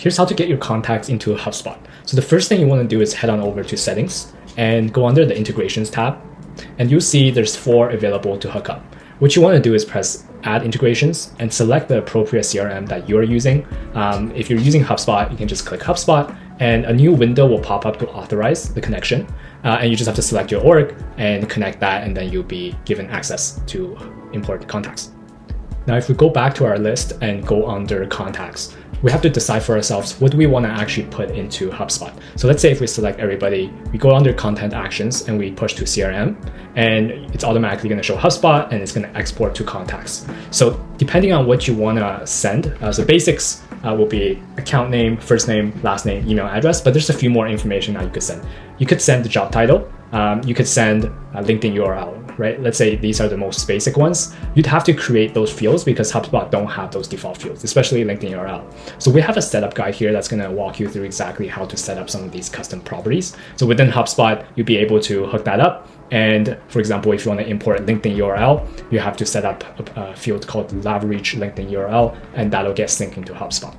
Here's how to get your contacts into HubSpot. So the first thing you want to do is head on over to settings and go under the integrations tab. And you'll see there's 4 available to hook up. What you want to do is press add integrations and select the appropriate CRM that you're using. If you're using HubSpot, you can just click HubSpot and a new window will pop up to authorize the connection. And you just have to select your org and connect that, and then you'll be given access to import contacts. Now, if we go back to our list and go under contacts, we have to decide for ourselves, what do we want to actually put into HubSpot? So let's say if we select everybody, we go under content actions and we push to CRM, and it's automatically going to show HubSpot and it's going to export to contacts. So depending on what you want to send, so basics will be account name, first name, last name, email address, but there's a few more information that you could send. You could send the job title. You could send a LinkedIn URL, right? Let's say these are the most basic ones. You'd have to create those fields because HubSpot don't have those default fields, especially LinkedIn URL. So we have a setup guide here that's going to walk you through exactly how to set up some of these custom properties. So within HubSpot, you'll be able to hook that up. And for example, if you want to import LinkedIn URL, you have to set up a field called LavaReach LinkedIn URL, and that'll get synced into HubSpot.